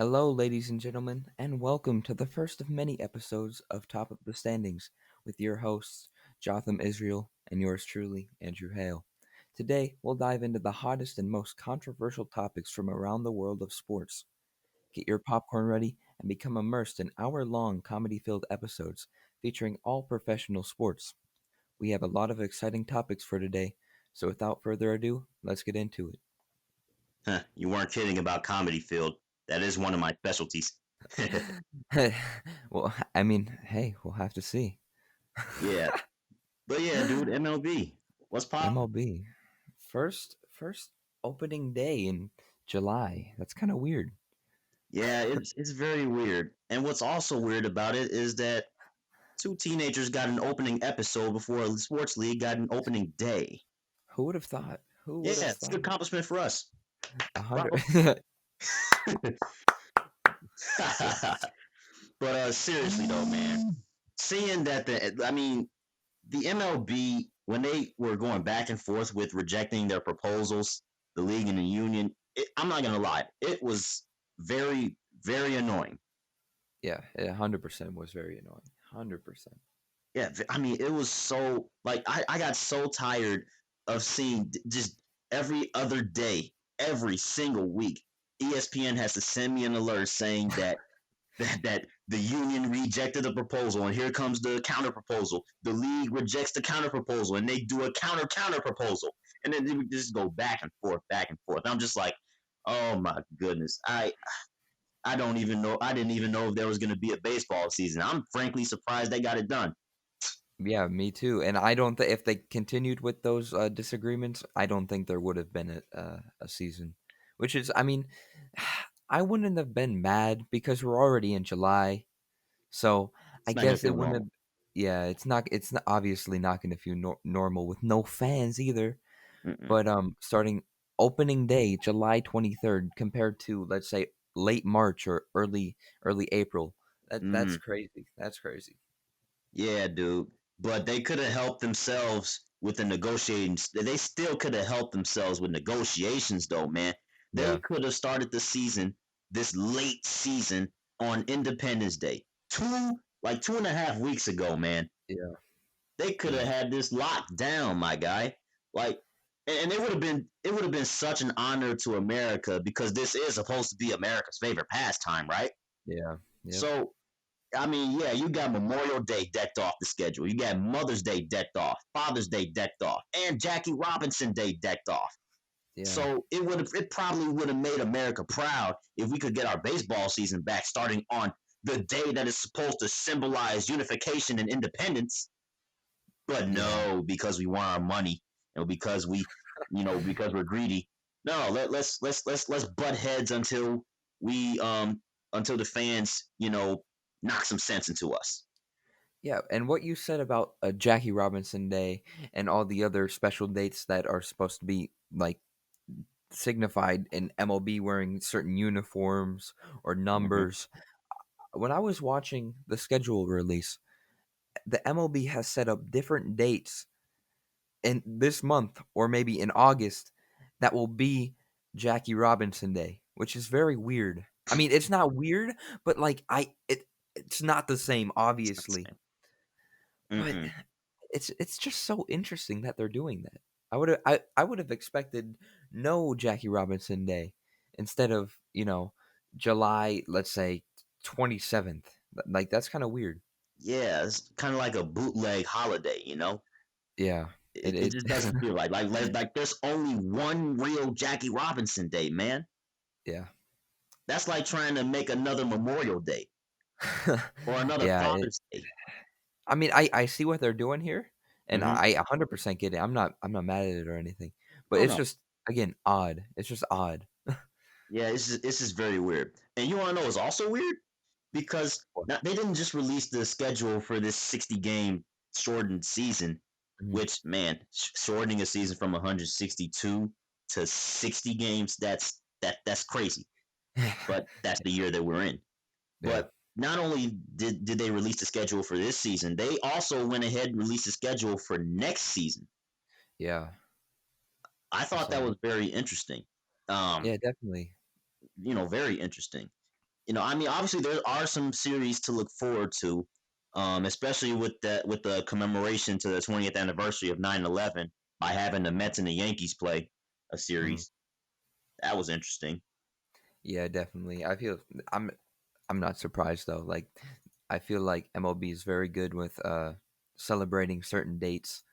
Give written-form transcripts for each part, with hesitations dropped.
Hello, ladies and gentlemen, and welcome to the first of many episodes of Top of the Standings with your hosts, Jotham Israel, and yours truly, Andrew Hale. Today, we'll dive into the hottest and most controversial topics from around the world of sports. Get your popcorn ready and become immersed in hour-long comedy-filled episodes featuring all professional sports. We have a lot of exciting topics for today, so without further ado, let's get into it. Huh, you weren't kidding about Comedy Field. That is one of my specialties. Well, I mean, hey, we'll have to see. Yeah. But yeah, dude, MLB. What's poppin'? MLB. First opening day in July. That's kind of weird. Yeah, it's very weird. And what's also weird about it is that two teenagers got an opening episode before a sports league got an opening day. Who would have thought? Who would Yeah, have it's a good thought? accomplishment for us. A hundred. Bravo. Yeah. But seriously though, man, seeing that the MLB, when they were going back and forth with rejecting their proposals, the league and the union, I'm not gonna lie, it was very, very annoying. Yeah, 100% was very annoying. 100%. Yeah, I mean, it was so like I got so tired of seeing just every other day, every single week, ESPN has to send me an alert saying that the union rejected the proposal and here comes the counter proposal. The league rejects the counter proposal and they do a counter proposal. And then they would just go back and forth, back and forth. I'm just like, oh my goodness. I don't even know. I didn't even know if there was going to be a baseball season. I'm frankly surprised they got it done. Yeah, me too. And I don't think if they continued with those disagreements, I don't think there would have been a season. Which is, I mean, I wouldn't have been mad because we're already in July. So I It's not going to guess feel it wouldn't normal. have. Yeah, it's not, obviously not going to feel normal with no fans either. Mm-mm. But starting opening day, July 23rd, compared to let's say late March or early April, that's Mm, crazy. That's crazy. yeah, dude. But they could have helped themselves with the negotiations. They still could have helped themselves with negotiations, though, man. They Yeah, could have started the season, this late season, on Independence Day. Like 2.5 weeks ago, man. yeah, They could have yeah, had this locked down, my guy. Like, and it would have been such an honor to America because this is supposed to be America's favorite pastime, right? yeah, yep, So I mean, yeah, you got Memorial Day decked off the schedule. You got Mother's Day decked off, Father's Day decked off, and Jackie Robinson Day decked off. yeah, So it probably would have made America proud if we could get our baseball season back starting on the day that is supposed to symbolize unification and independence. But yeah. no, because we want our money and because because we're greedy. No, let's butt heads until the fans knock some sense into us. Yeah, and what you said about Jackie Robinson Day and all the other special dates that are supposed to be like signified in MLB wearing certain uniforms or Mm-hmm. numbers. When I was watching the schedule release, the MLB has set up different dates in this month or maybe in August that will be Jackie Robinson Day, which is very weird. I mean, it's not weird, but like it's not the same It's not the obviously. same. But Mm-mm. it's just so interesting that they're doing that. I would have expected no Jackie Robinson Day instead of, July, let's say 27th. Like that's kind of weird. Yeah, it's kind of like a bootleg holiday. Yeah. It just doesn't feel like there's only one real Jackie Robinson Day, man. Yeah. That's like trying to make another Memorial Day or another Yeah, Father's Day. I mean, I see what they're doing here, and Mm-hmm. I 100% get it. I'm not mad at it or anything, but Oh it's no, just again odd. It's just odd. yeah, it's just very weird. And you want to know what's also weird? Because What? now, they didn't just release the schedule for this 60 game shortened season, Mhm. which man, shortening a season from 162 to 60 games, that's crazy. But that's the year that we're in. Yeah, But not only did they release the schedule for this season, they also went ahead and released the schedule for next season. yeah, I I thought saw that that. was very interesting. Um, Yeah, definitely. very interesting. I mean, obviously there are some series to look forward to, especially with the commemoration to the 20th anniversary of 9/11 by having the Mets and the Yankees play a Mm. series. That was interesting. Yeah, definitely. I'm I'm not surprised though. Like I feel like MLB is very good with celebrating certain dates,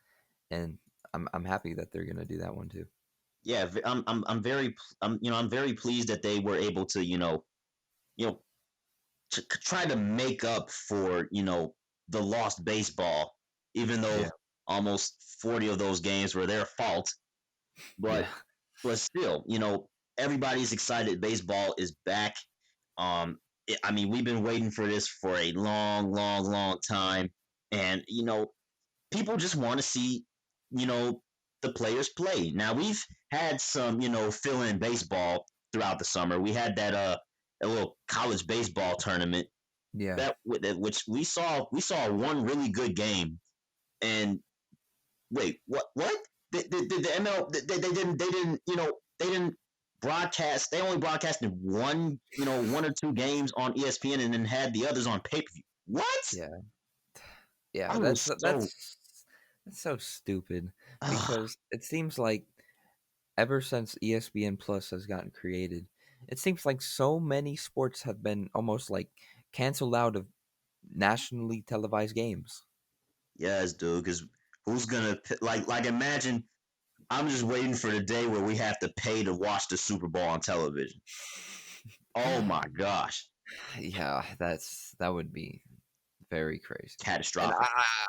and I'm happy that they're gonna do that one too. Yeah, I'm very I'm very pleased that they were able to you know try to make up for the lost baseball, even Yeah, though almost 40 of those games were their fault. yeah, But still, everybody's excited. Baseball is back. I mean, we've been waiting for this for a long, long, long time, and people just want to see, you know, the players play. Now we've had some, fill-in baseball throughout the summer. We had that a little college baseball tournament yeah, which we saw one really good game. And wait, what? Did the ML they didn't broadcast. They only broadcasted one one or two games on ESPN and then had the others on pay per view. What? yeah, yeah. I was so That's so stupid ugh, because it seems like ever since ESPN Plus has gotten created, it seems like so many sports have been almost like canceled out of nationally televised games. yes, dude. Because who's gonna like imagine? I'm just waiting for the day where we have to pay to watch the Super Bowl on television. Oh my gosh, Yeah, that would be very crazy. And catastrophic.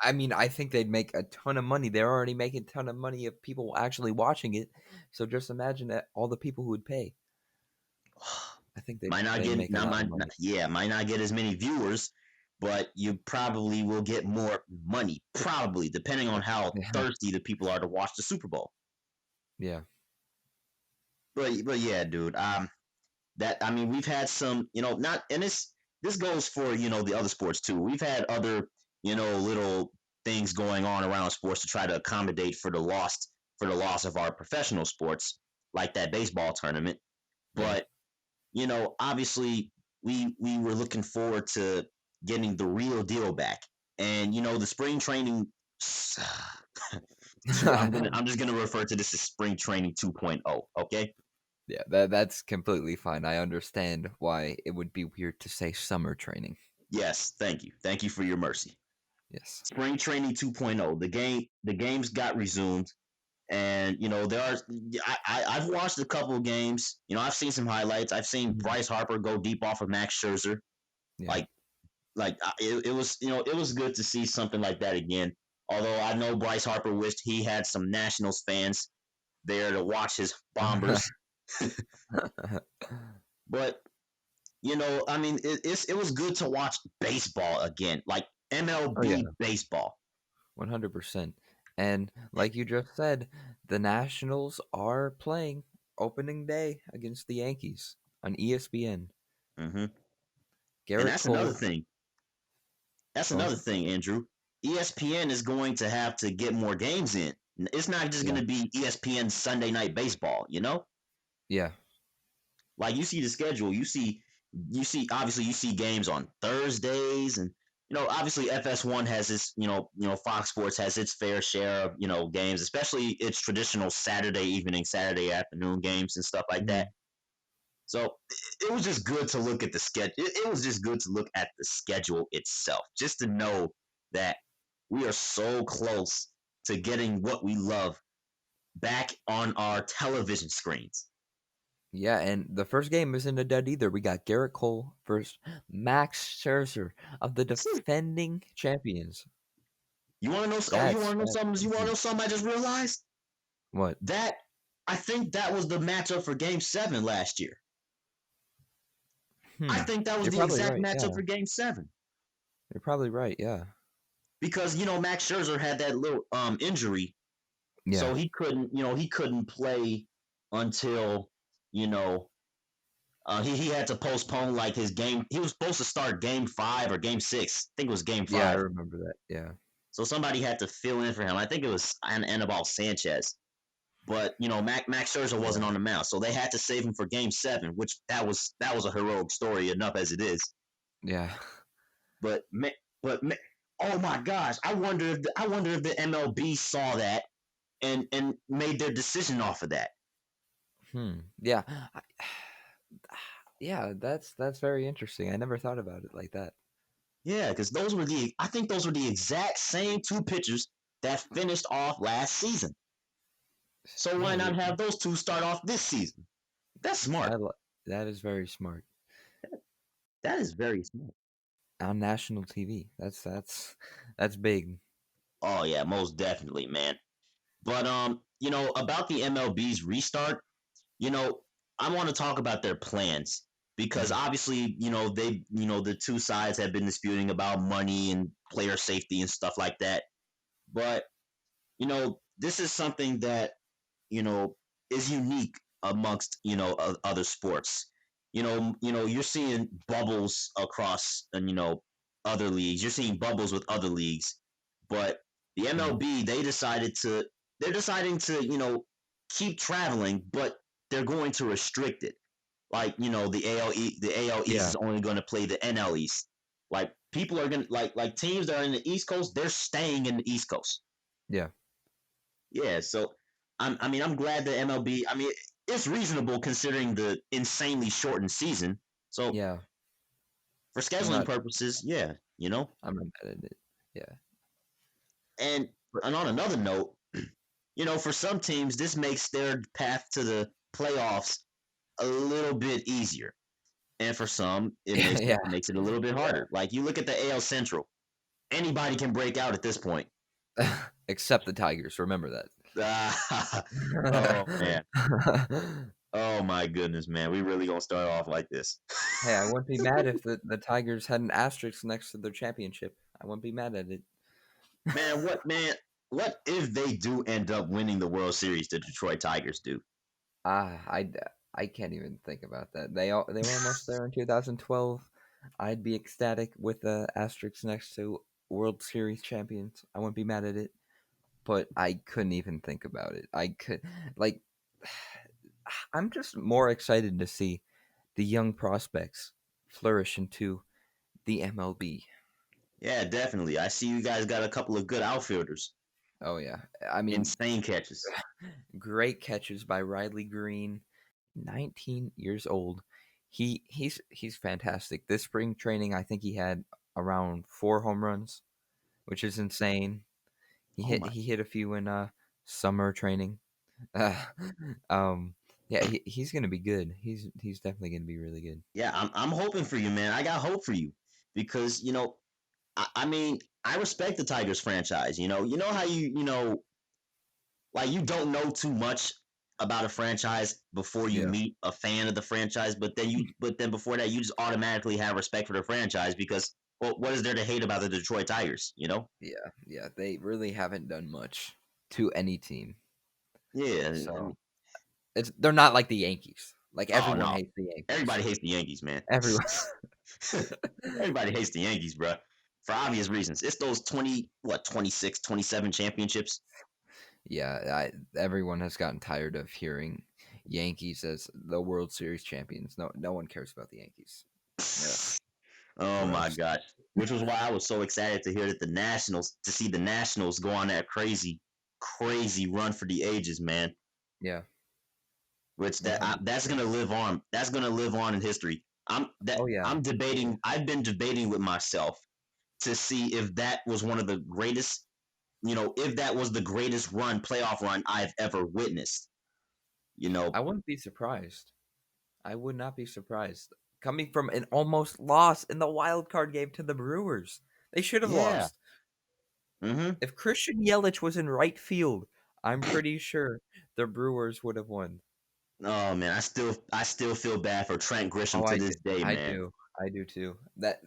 I mean, I think they'd make a ton of money. They're already making a ton of money of people actually watching it. So just imagine that all the people who would pay. I think Might not they'd get make a not lot of might money. yeah might not get as many viewers, but you probably will get more money, probably depending on how Yeah, thirsty the people are to watch the Super Bowl. yeah, But yeah, dude. That I mean, we've had some, not, and this goes for the other sports too. We've had other little things going on around sports to try to accommodate for the loss of our professional sports, like that baseball tournament. yeah. But obviously we were looking forward to getting the real deal back, and the spring training. I'm just gonna refer to this as spring training 2.0. Okay. Yeah, that's completely fine. I understand why it would be weird to say summer training. Yes, thank you for your mercy. Yes. Spring training 2.0. The games got resumed, and there are. I've watched a couple of games. I've seen some highlights. I've seen Mhm. Bryce Harper go deep off of Max Scherzer. Yeah. Like it was it was good to see something like that again. Although I know Bryce Harper wished he had some Nationals fans there to watch his Bombers, but I mean it was good to watch baseball again, like Oh yeah, MLB baseball. 100%. And like you just said, the Nationals are playing opening day against the Yankees on ESPN. Hmm. And Garrett that's another Cole. thing. That's Oh, another thing, Andrew. ESPN is going to have to get more games in. It's not just going yeah, to be ESPN Sunday Night Baseball. yeah, Like you see the schedule, obviously you see games on Thursdays, and obviously FS1 has its Fox Sports has its fair share of games, especially its traditional Saturday evening, Saturday afternoon games and stuff like that. mhm. So it was just good to look at the schedule. It was just good to look at the schedule itself, just to know that we are so close to getting what we love back on our television screens. Yeah. And the first game isn't a dud either. We got Garrett Cole versus Max Scherzer of the defending champions. You want to know? Oh, you want to know That's something? You want to know insane. something? I just realized What? that I think that was the matchup for Game 7 last year. I Hmm. think that was You're the probably exact right. matchup Yeah. for Game 7 You're probably right. Yeah. because Max Scherzer had that little injury, Yeah. so he couldn't play until you know he had to postpone like his game. He was supposed to start Game 5 or Game 6. I think it was Game Yeah. I 5. remember that. Yeah. So somebody had to fill in for him. I think it was Anibal Sanchez. But Max Scherzer wasn't Yeah. on the mound, so they had to save him for Game 7, which that was a heroic story enough as it is. Yeah. But but oh my gosh, I wonder if the MLB saw that and made their decision off of that. Yeah. Yeah, that's very interesting. I never thought about it like that. Yeah, because I think those were the exact same two pitchers that finished off last season. So why Yeah, not have those two start off this season? That's smart. I li- that is very smart. That is very smart. On national TV. That's big. Oh yeah, most definitely, man. But about the MLB's restart, you know, I want to talk about their plans because Mhm. obviously, the two sides have been disputing about money and player safety and stuff like that. But this is something that you know is unique amongst other sports. You're seeing bubbles across and other leagues. You're seeing bubbles with other leagues, but the Mhm. MLB they're deciding to keep traveling, but they're going to restrict it. Like the AL East Yeah. is only going to play the NL East. Like people are gonna like teams that are in the East Coast, they're staying in the East Coast. Yeah. Yeah, so I'm glad the MLB. I mean, it's reasonable considering the insanely shortened season. So Yeah. for I'm scheduling not purposes, yeah, I'm not mad at it. Yeah. And But and on another note, for some teams, this makes their path to the playoffs a little bit easier, and for some, it makes yeah. it makes it a little bit harder. Like you look at the AL Central, anybody can break out at this point. Except the Tigers, remember Oh that. man, oh my goodness, man, we really gonna start off like this. Hey, I wouldn't be mad if the Tigers had an asterisk next to their championship. I wouldn't be mad at it. What if they do end up winning the World Series? The Detroit Tigers do. Ah, I can't even think about that. They were almost there in 2012. I'd be ecstatic with the asterisk next to World Series champions. I wouldn't be mad at it, but I couldn't even think about it. I could like I'm just more excited to see the young prospects flourish into the MLB. Yeah, definitely. I see you guys got a couple of good outfielders. Oh yeah. I mean, Insane catches. great catches by Riley Green, 19 years old. He's fantastic. This spring training, I think he had around 4 home runs, which is insane. Oh my. He hit a few in summer training. Uh, um, yeah, he's gonna be good. He's definitely gonna be really good. Yeah, I'm hoping for you, man. I got hope for you because I mean I respect the Tigers franchise. You know how like you don't know too much about a franchise before you Yeah, meet a fan of the franchise, but then before that you just automatically have respect for the franchise because well, what is there to hate about the Detroit Tigers? yeah. They really haven't done much to any team, Yeah, I so mean, they're not like the Yankees. Like oh everyone no, hates the Yankees. everybody hates the Yankees, man. Everyone. Everybody hates the Yankees, bro. For obvious reasons. It's those 26, 27 championships. Yeah, everyone has gotten tired of hearing Yankees as the World Series champions. No one cares about the Yankees. Ugh, Oh my gross. gosh. Which was why I was so excited to hear that to see the Nationals go on that crazy, crazy run for the ages, man. Yeah, Which one hundred that's gonna percent. live on. That's gonna live on in history. Oh yeah, I'm oh yeah. debating. I've been debating with myself to see if that was one of the greatest. If that was the greatest playoff run I've ever witnessed. You know, I wouldn't be surprised. I would not be surprised. Coming from an almost loss in the wild card game to the Brewers, they should have yeah. lost. Mm-hmm. If Christian Yelich was in right field, I'm pretty sure the Brewers would have won. Oh man, I still feel bad for Trent Oh, Grisham to this day, I man. do, I do too. That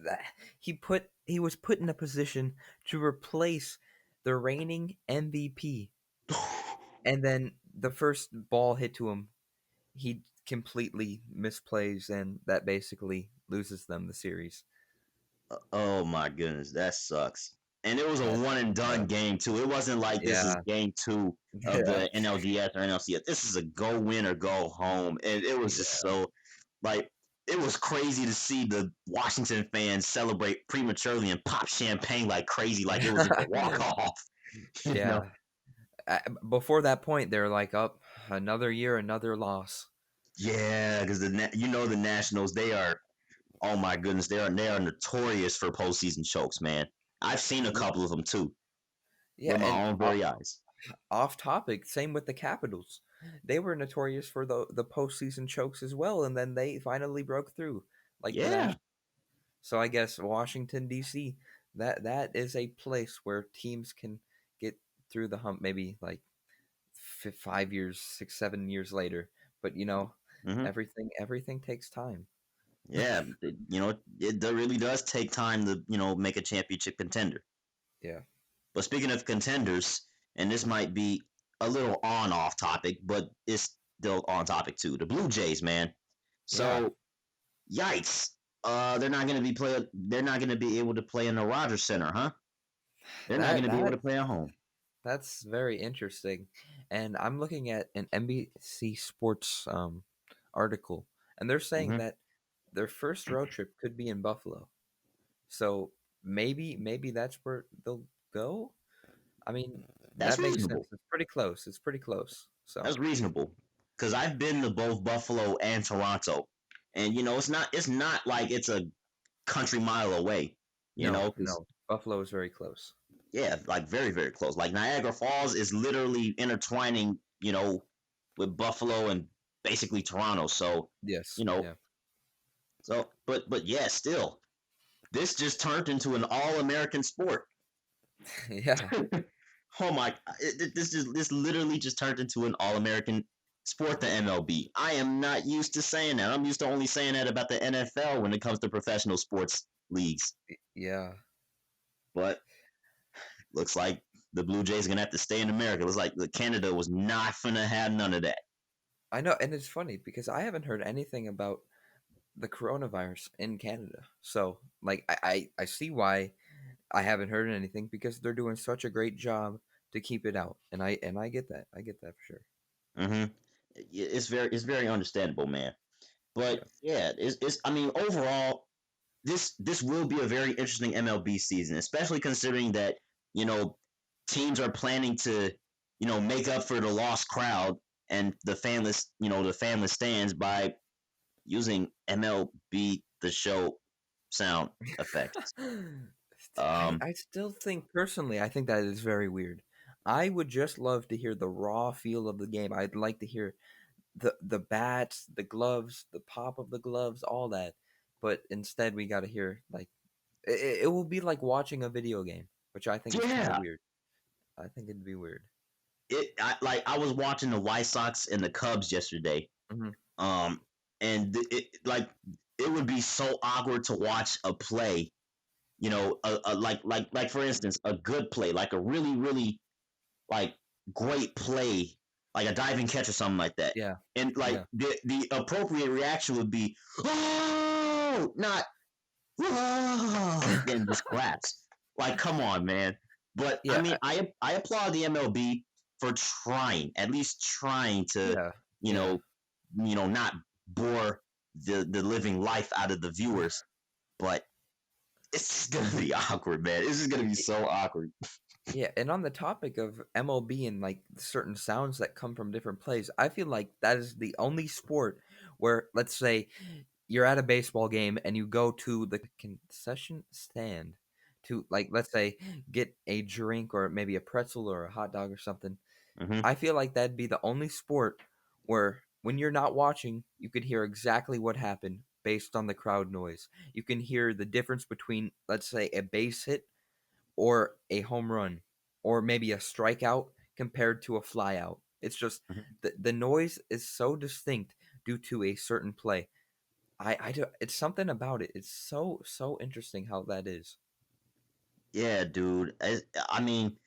he was put in a position to replace the reigning MVP, and then the first ball hit to him, he completely misplays, and that basically loses them the series. Oh my goodness, that sucks. And it was a That's one and yeah, done game too. It wasn't like this is yeah, game two of yeah, the NLDS or NLCS. This is a go win or go home. And it was just yeah, so like it was crazy to see the Washington fans celebrate prematurely and pop champagne like crazy, like it was just a walk off. You know? yeah. Uh, Before that point, they're like, up another year, another loss. Yeah, because the Nationals, they are, oh my goodness, they are notorious for postseason chokes, man. I've seen a Yeah, couple of them too yeah, with my and own very eyes. off topic, same with the Capitals. They were notorious for the postseason chokes as well, and then they finally broke through, like the Yeah. Nationals. So I guess Washington D.C. that is a place where teams can get through the hump, maybe like 5 years, 6, 7 years later. But Hmm. everything takes time. Yeah, it really does take time to make a championship contender. Yeah, But speaking of contenders, and this might be a little on off topic, but it's still on topic too. The Blue Jays, man. yeah. So yikes. They're not gonna be play. They're not gonna be able to play in the Rogers Center, huh? They're not That gonna be able that to play at home. that's very interesting. And I'm looking at an NBC Sports article, and they're saying Hmm. that their first road trip could be in Buffalo. So maybe that's where they'll go. I mean, That's that makes sense. reasonable. It's pretty close. It's pretty close. So That's reasonable. Because I've been to both Buffalo and Toronto, and it's not like it's a country mile away. no, Because no, Buffalo is very close. yeah, like very very close. Like Niagara Falls is literally intertwining, with Buffalo and basically Toronto. So Yes, you know, yeah, but yeah, still, this just turned into an all American sport. yeah. Oh my! This literally just turned into an all American sport. The MLB. I am not used to saying that. I'm used to only saying that about the NFL when it comes to professional sports leagues. Yeah, But looks like the Blue Jays are gonna have to stay in America. Looks like the Canada was not gonna have none of that. I know, and it's funny because I haven't heard anything about the coronavirus in Canada. So, like, I see why I haven't heard anything because they're doing such a great job to keep it out, and I get that. I get that for sure. Hmm. It's very understandable, man. But Yeah, yeah, it's I mean overall this will be a very interesting MLB season, especially considering that you know teams are planning to make up for the lost crowd and the fanless stands by using MLB the Show sound effects. I still think personally, I think that is very weird. I would just love to hear the raw feel of the game. I'd like to hear the bats, the gloves, the pop of the gloves, all that. But instead, we got to hear like it will be like watching a video game, which I think is kind of Yeah, weird. I think it'd be weird. I was watching the White Sox and the Cubs yesterday. Hmm. Um, and it would be so awkward to watch a play. Like for instance, a good play, like a really really like great play, like a diving catch or something like that. Yeah, And like yeah, the appropriate reaction would be, oh, not whoa, and just claps. Like, come on, man. But I yeah, mean, I applaud the MLB for trying, at least trying to, yeah, you yeah. know, not bore the living life out of the viewers. But it's just gonna be awkward, man. It's just gonna be so awkward. Yeah, and on the topic of MLB and like certain sounds that come from different plays, I feel like that is the only sport where, let's say, you're at a baseball game and you go to the concession stand to, like, let's say, get a drink or maybe a pretzel or a hot dog or something. Hmm. I feel like that'd be the only sport where, when you're not watching, you could hear exactly what happened based on the crowd noise. You can hear the difference between, let's say, a base hit or a home run or maybe a strikeout compared to a flyout. It's just the noise is so distinct due to a certain play. I do, it's something about it. It's so interesting how that is. Yeah, dude. I mean,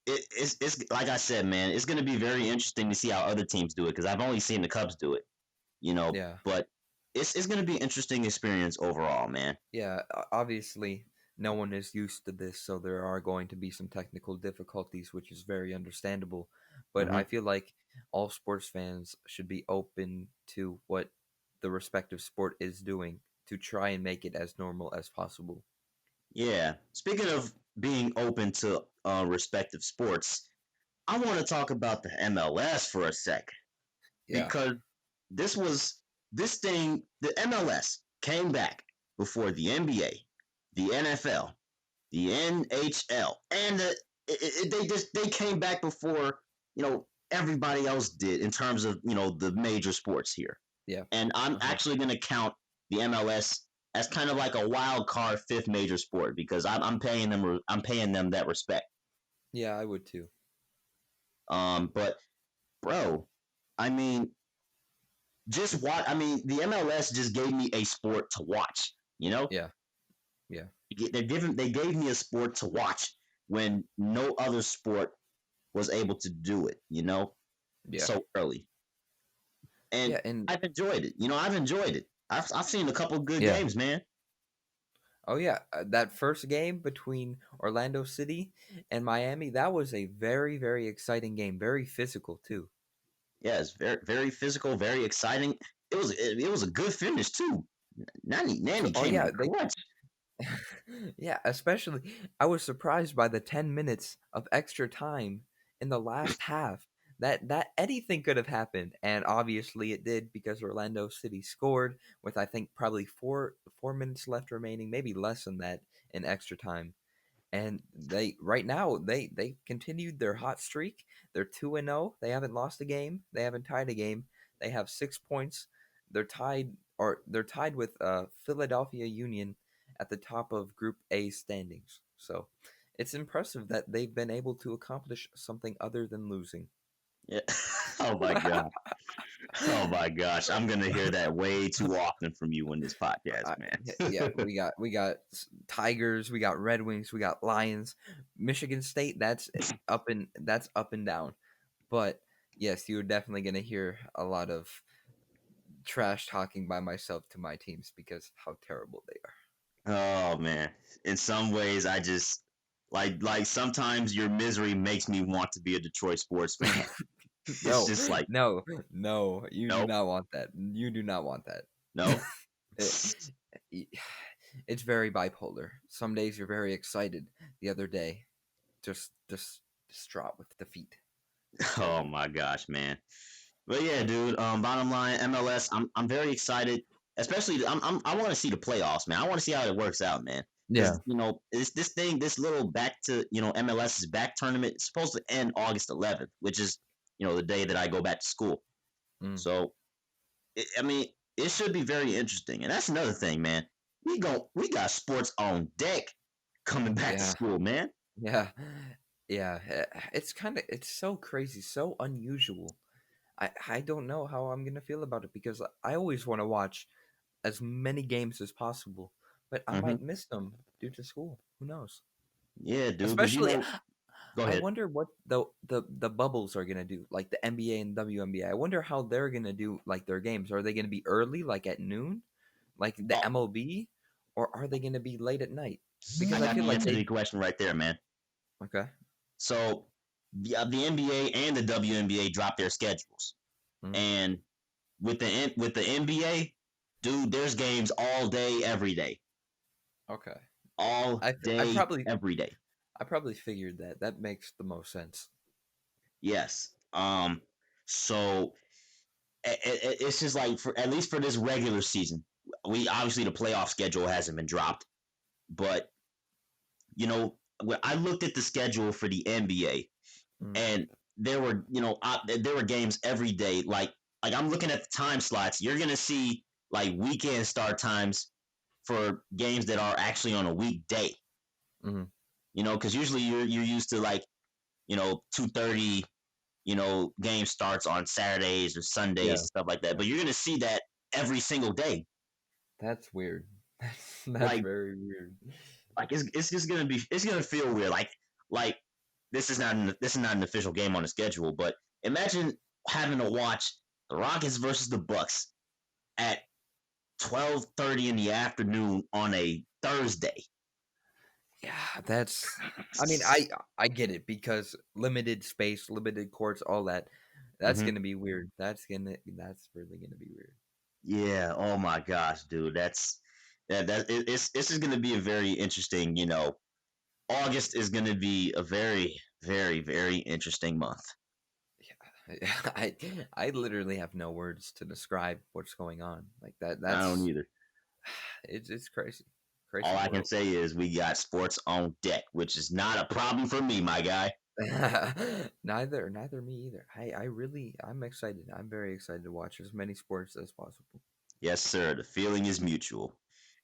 it's like I said, man. It's gonna be very interesting to see how other teams do it because I've only seen the Cubs do it, Yeah. But it's gonna be an interesting experience overall, man. Yeah, obviously no one is used to this, so there are going to be some technical difficulties, which is very understandable. But Hmm. I feel like all sports fans should be open to what the respective sport is doing to try and make it as normal as possible. Yeah. Speaking of being open to respective sports, I want to talk about the MLS for a sec Yeah, because this was this thing. The MLS came back before the NBA, the NFL, the NHL, and they came back before everybody else did in terms of the major sports here. yeah, And I'm uh huh, actually going to count the MLS as kind of like a wild card fifth major sport because I'm paying them that respect. yeah. I would too. But bro, I mean, just watch. I mean, the MLS just gave me a sport to watch. You know, Yeah, yeah, they gave me a sport to watch when no other sport was able to do it. yeah, So early, and yeah, and I've enjoyed it. I've enjoyed it. I've seen a couple good yeah. games, man. Oh yeah, that first game between Orlando City and Miami, that was a very, very exciting game, very physical too. Yeah, it's very very physical, very exciting. It was a good finish too. Nanny Oh came yeah, in clutch. yeah, especially I was surprised by the 10 minutes of extra time in the last half. That anything could have happened, and obviously it did because Orlando City scored with I think probably 4 minutes left remaining, maybe less than that in extra time. And they right now they continued their hot streak. They're 2-0. They haven't lost a game. They haven't tied a game. They have 6 points. They're tied with Philadelphia Union at the top of Group A standings. So it's impressive that they've been able to accomplish something other than losing. Yeah. Oh my god. Oh my gosh. I'm gonna hear that way too often from you in this podcast, I, man. yeah, we got Tigers, we got Red Wings, we got Lions, Michigan State. That's up and down. But yes, you're definitely going to hear a lot of trash talking by myself to my teams because how terrible they Oh man. In some ways I just like sometimes your misery makes me want to be a Detroit sports fan. are. It's No, just like, no, no, you do nope, not want that. You do not want that. no. It- it's very bipolar. Some days you're very excited. The other day, just distraught with defeat. Oh my gosh, man. But yeah, dude. Bottom line, MLS. I'm very excited. Especially, I want to see the playoffs, man. I want to see how it works out, man. Yeah. Because this little back to MLS's back tournament is supposed to end August 11th, which is the day that I go back to school. Mm, So, I mean, it should be very interesting. And that's another thing, man. We got sports on deck coming back to yeah. school, man. Yeah. Yeah. It's so crazy, so unusual. I don't know how I'm gonna feel about it because I always want to watch as many games as possible, but I Hmm. might miss them due to school. Who knows? Yeah, dude. Because Especially, go I ahead. wonder what the bubbles are gonna do, like the NBA and WNBA. I wonder how they're gonna do like their games. Are they gonna be early, like at noon, like the Oh, MLB, or are they gonna be late at night? I Because I got feel the like answer to they your question right there, man. okay. So the NBA and the WNBA dropped their schedules, Mm, and with the NBA, dude, there's games all day, every day, okay. all I I day, probably every day. I probably figured that. That makes the most sense. Yes. So it's just like for at least for this regular season, we obviously the playoff schedule hasn't been dropped, but when I looked at the schedule for the NBA, Mm, and there were games every day. Like I'm looking at the time slots. You're gonna see like weekend start times for games that are actually on a weekday. mm, Because usually you're used to like 2:30. Game starts on Saturdays or Sundays yeah. and stuff like that. But you're gonna see that every single day. That's weird. That's Like very weird. it's just gonna feel weird. Like this is not an official game on the schedule, but imagine having to watch the Rockets versus the Bucks at 12:30 in the afternoon on a Thursday. Yeah, that's. I mean, I get it because limited space, limited courts, all that. That's Hmm. gonna be weird. That's really gonna be weird. Yeah. Oh my gosh, dude. This is going to be a very interesting. August is going to be a very, very, very interesting month. Yeah, I literally have no words to describe what's going on. Like that. I don't That's either. it's crazy, All crazy I can world. say is we got sports on deck, which is not a problem for me, my guy. Neither me either. I'm excited. I'm very excited to watch as many sports as possible. Yes, sir. The feeling is mutual.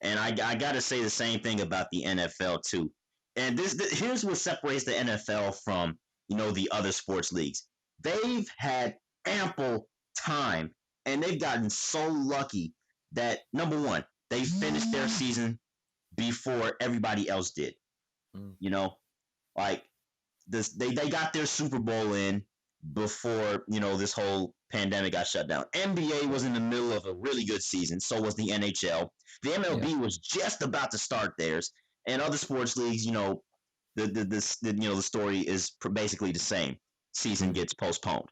And I got to say the same thing about the NFL, too. And here's what separates the NFL from, the other sports leagues. They've had ample time and they've gotten so lucky that, number one, they finished their season before everybody else did. Mm, You know, like they got their Super Bowl in before this whole pandemic got shut down. NBA yeah, was in the middle of a really good season, so was the NHL. The yeah, MLB was just about to start theirs, and other sports leagues, the story is basically the same. Season mm, gets postponed.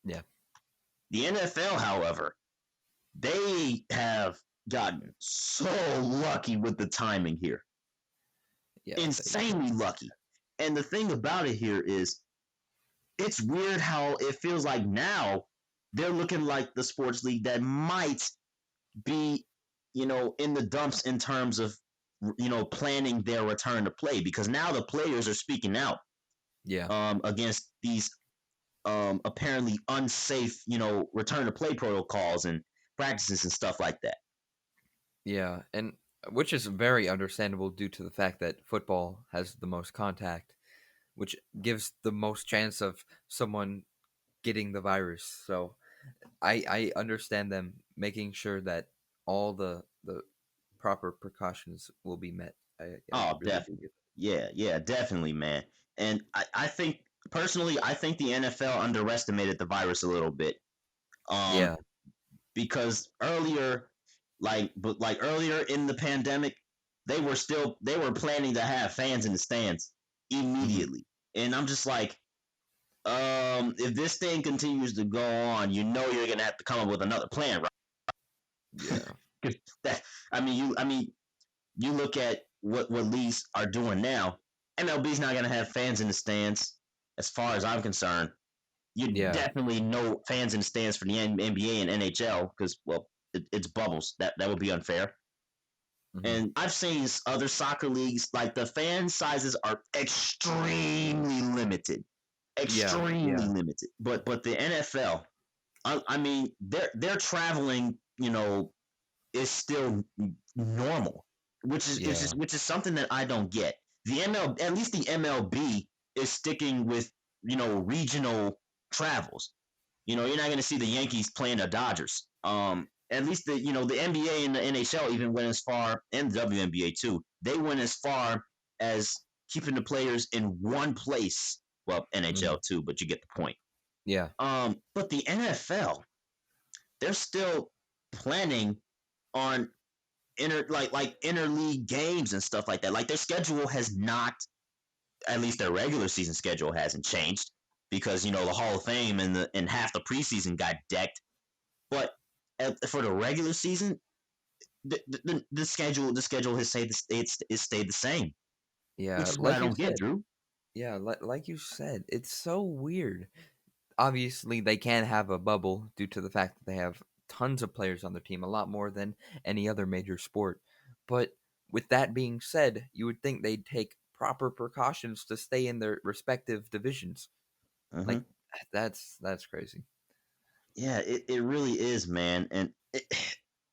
yeah, The NFL, however, they have gotten so lucky with the timing here, yeah. insanely lucky. And the thing about it here is it's weird how it feels like now they're looking like the sports league that might be, in the dumps in terms of, planning their return to play because now the players are speaking out Yeah, against these apparently unsafe, return to play protocols and practices and stuff like that. yeah, and which is very understandable due to the fact that football has the most contact, which gives the most chance of someone getting the virus. So I understand them making sure that all the proper precautions will be met. I Oh, really do definitely. get Yeah, yeah, definitely, man. And I think personally, I think the NFL underestimated the virus a little bit. that. Um, Yeah. because earlier in the pandemic, they were planning to have fans in the stands Hmm. immediately. And I'm just like, if this thing continues to go on, you're gonna have to come up with another plan, right? Yeah. 'Cause that, you look at what leagues are doing now. MLB's not gonna have fans in the stands, as far as I'm concerned. You Yeah. definitely no fans in the stands for the NBA and NHL because, well, it's bubbles. That would be unfair. Hmm. And I've seen other soccer leagues like the fan sizes are extremely limited, Yeah. extremely Yeah. limited. But the NFL, I mean, they're traveling. Is still normal, Yeah. which is something that I don't get. At least the MLB is sticking with regional travels. You're not going to see the Yankees playing the Dodgers. At least the NBA and the NHL even went as far, and the WNBA too. They went as far as keeping the players in one place. Well, Hmm. NHL too, but you get the point. Yeah. But the NFL, they're still planning on interleague games and stuff like that. Like their schedule has not, at least their regular season schedule hasn't changed because the Hall of Fame and half the preseason got decked. But for the regular season, the schedule has stayed the same, which Yeah. is what I Like you don't get, said. Drew. Yeah. Like you said, it's so weird. Obviously, they can have a bubble due to the fact that they have tons of players on their team, a lot more than any other major sport. But with that being said, you would think they'd take proper precautions to stay in their respective divisions. Mm-hmm. Like that's crazy. Yeah, it really is, man. And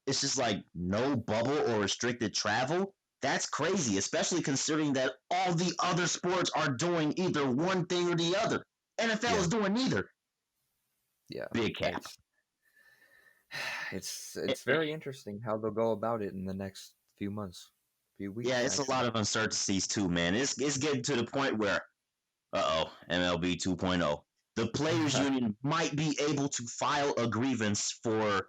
it's just like no bubble or restricted travel. That's crazy, especially considering that all the other sports are doing either one thing or the other. NFL Yeah. is doing neither. Yeah. Big cap. It's it's very interesting how they'll go about it in the next few months, few Yeah, weeks it's a actually. lot of uncertainties too, man. It's getting to the point where, MLB 2.0. The players union might be able to file a grievance for,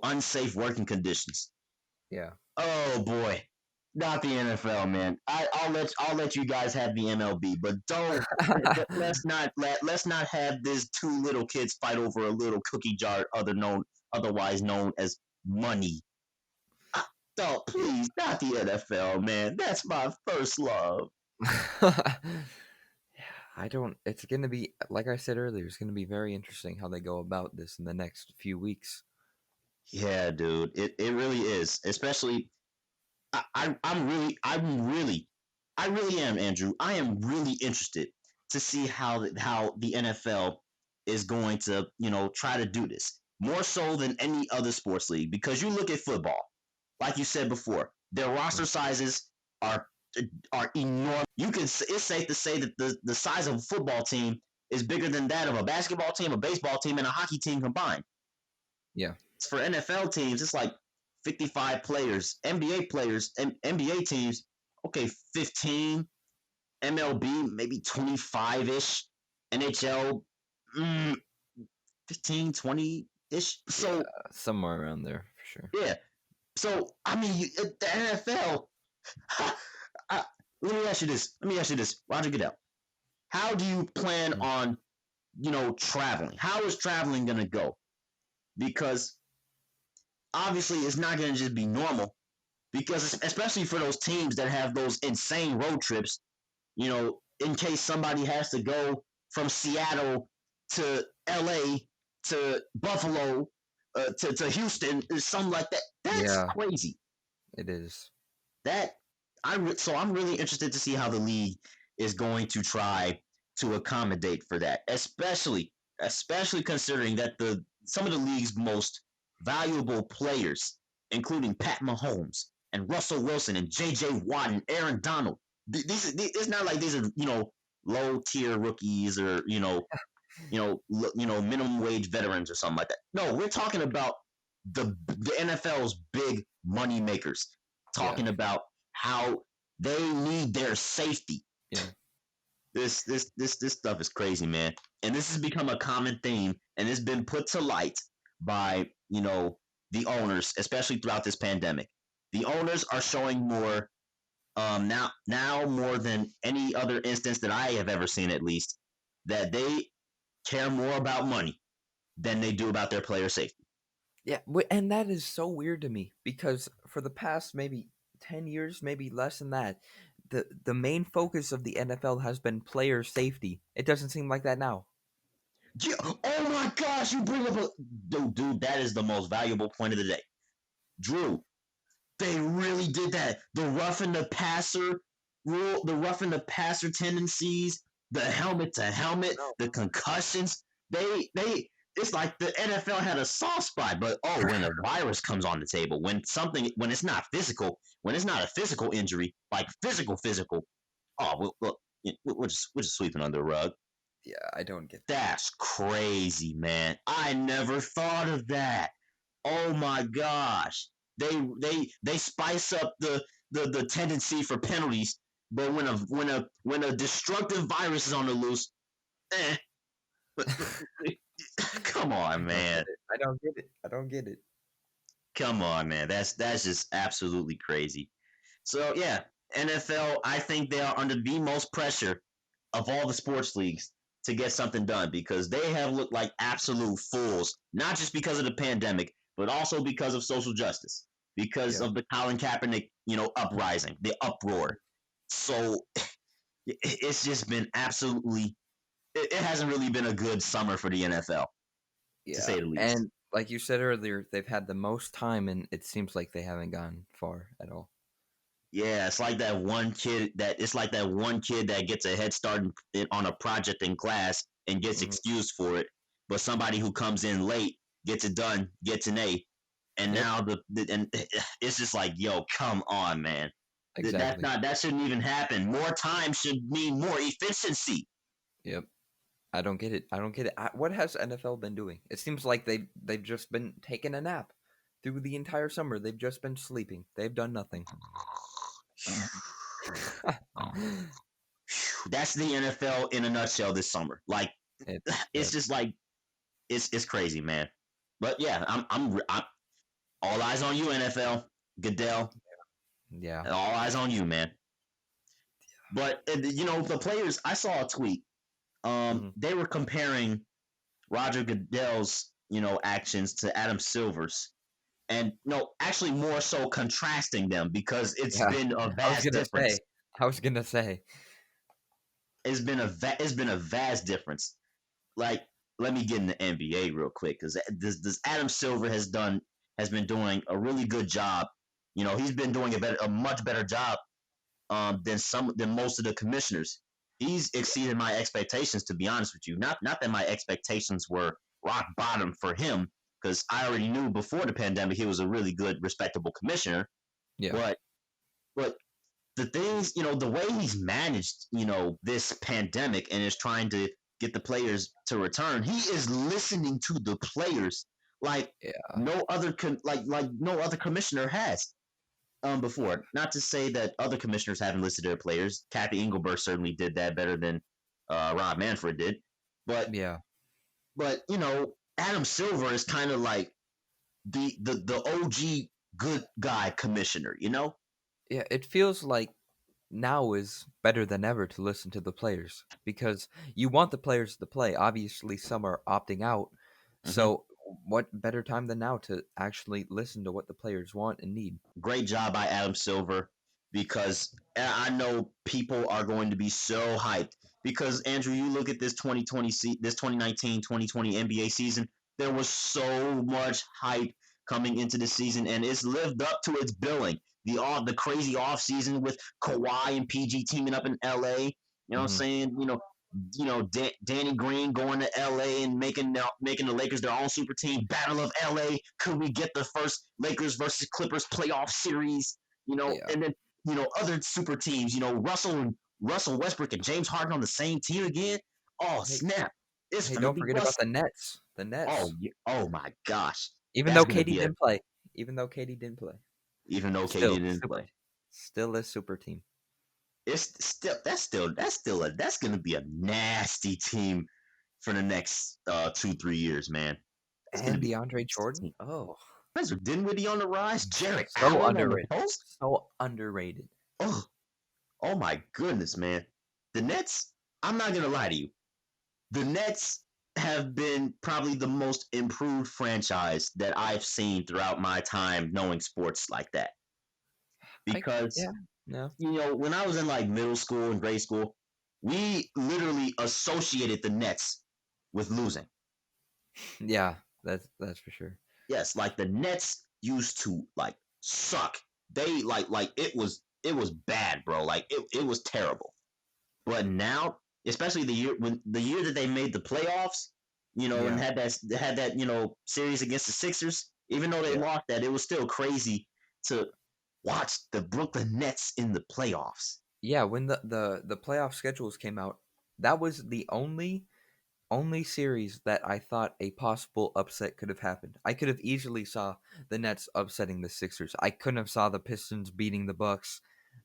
unsafe working conditions. Yeah. Oh boy. not the NFL, man. I'll let you guys have the MLB, but don't let's not have this two little kids fight over a little cookie jar, otherwise known as money. Ah, don't please, not the NFL, man. That's my first love. Yeah, I don't. It's going to be, like I said earlier, it's going to be very interesting how they go about this in the next few weeks. Yeah, dude, it really is. Especially, I really am, Andrew. I am really interested to see how the NFL is going to try to do this more so than any other sports league because you look at football, like you said before, their roster sizes are are enormous. It's safe to say that the size of a football team is bigger than that of a basketball team, a baseball team, and a hockey team combined. Yeah, For NFL teams, it's like 55 players. NBA players and NBA teams, okay, 15. MLB, maybe 25 ish. NHL, 15, 20 ish. yeah, So, somewhere around there for sure. yeah. So, I mean, the NFL, I, let me ask you this. Roger Goodell. How do you plan Mm. on, traveling? How is traveling going to go? Because obviously it's not going to just be normal because especially for those teams that have those insane road trips, in case somebody has to go from Seattle to LA to Buffalo to Houston or something like that. That's Yeah, crazy. it is. That I'm really interested to see how the league is going to try to accommodate for that, especially considering that the some of the league's most valuable players, including Pat Mahomes and Russell Wilson and J.J. Watt and Aaron Donald, it's not like these are low tier rookies or minimum wage veterans or something like that. No, we're talking about the NFL's big money makers, Yeah, talking about how they need their safety. yeah, This stuff is crazy, man. And this has become a common theme, and it's been put to light by the owners, especially throughout this pandemic. The owners are showing more now more than any other instance that I have ever seen, at least, that they care more about money than they do about their player safety. yeah. And that is so weird to me because for the past maybe 10 years, maybe less than that, the main focus of the NFL has been player safety. It doesn't seem like that now. Yeah, oh my gosh, you bring up a dude. That is the most valuable point of the day, Drew. They really did that. The roughing the passer rule, the roughing the passer tendencies, the helmet to helmet, No. the concussions. They it's like the NFL had a soft spot, but oh, when a virus comes on the table, when it's not physical, when it's not a physical injury, like physical, oh, we're just sweeping under the rug. Yeah, I don't get that. That's crazy, man. I never thought of that. Oh my gosh. They spice up the tendency for penalties, but when a destructive virus is on the loose, eh, come I on, don't get man. it. I don't get it. I don't get it. Come on, man. That's just absolutely crazy. So yeah, NFL, I think they are under the most pressure of all the sports leagues to get something done because they have looked like absolute fools, not just because of the pandemic, but also because of social justice, because Yeah, of the Colin Kaepernick, uprising, the uproar. So it's just been absolutely, it hasn't really been a good summer for the NFL, to yeah. say the least. And like you said earlier, they've had the most time, and it seems like they haven't gone far at all. Yeah, it's like that one kid that gets a head start on a project in class and gets Hmm. excused for it, but somebody who comes in late gets it done, gets an A, and Yep, now and it's just like, yo, come on, man. exactly. That shouldn't even happen. More time should mean more efficiency. Yep. I don't get it. I don't get it. What has NFL been doing? It seems like they've just been taking a nap through the entire summer. They've just been sleeping. They've done nothing. That's the NFL in a nutshell this summer. Like It's it's yep. just like it's crazy, man. But yeah, I'm all eyes on you, NFL. Goodell. Yeah. All eyes on you, man. But the players. I saw a tweet. Hmm. They were comparing Roger Goodell's actions to Adam Silver's, and no, actually more so contrasting them because it's Yeah. been a I was vast gonna say. difference. I was gonna say. It's been a vast difference. Like, let me get in the NBA real quick because this Adam Silver has been doing a really good job. He's been doing a much better job than most of the commissioners. He's exceeded my expectations, to be honest with you. Not that my expectations were rock bottom for him, because I already knew before the pandemic he was a really good, respectable commissioner. Yeah. But but the things, the way he's managed, this pandemic and is trying to get the players to return, he is listening to the players like Yeah. like no other commissioner has before. Not to say that other commissioners haven't listed their players. Kathy Engelbert certainly did that better than Rob Manfred did. But Yeah. Adam Silver is kind of like the OG good guy commissioner. Yeah. It feels like now is better than ever to listen to the players because you want the players to play. Obviously, some are opting out. Mm-hmm. So, what better time than now to actually listen to what the players want and need? Great job by Adam Silver, because I know people are going to be so hyped because Andrew, you look at this 2019-2020 NBA season. There was so much hype coming into the season, and it's lived up to its billing. The crazy off season with Kawhi and PG teaming up in LA. You know what I'm Hmm. saying? Danny Green going to LA and making the Lakers their own super team. Battle of LA. Could we get the first Lakers versus Clippers playoff series? Yeah. And then other super teams. Russell Westbrook and James Harden on the same team again. Oh Hey, snap! It's hey, gonna don't be forget about Russ. the Nets. The Oh Nets. yeah. Oh my gosh, Even that's though gonna Katie be a didn't play. Even though Katie didn't play. even though KD Still, didn't super. play. Still a super team. That's gonna be a nasty team for the next 2-3 years, man. That's gonna And be a DeAndre nasty Jordan. team. Oh, Spencer Dinwiddie on the rise, Jarrett so Allen on the underrated. post. So underrated. Oh, oh my goodness, man. The Nets, I'm not gonna lie to you. The Nets have been probably the most improved franchise that I've seen throughout my time knowing sports like that. Because, Yeah. No. when I was in like middle school and grade school, we literally associated the Nets with losing. Yeah. That's for sure. Yes, like the Nets used to like suck. They like it was bad, bro. Like it was terrible. But now, especially the year that they made the playoffs, and Yeah. had that series against the Sixers, even though they Yeah. lost that, it was still crazy to watch the Brooklyn Nets in the playoffs. Yeah. When the playoff schedules came out, that was the only series that I thought a possible upset could have happened. I could have easily saw the Nets upsetting the Sixers. I couldn't have saw the Pistons beating the Bucks.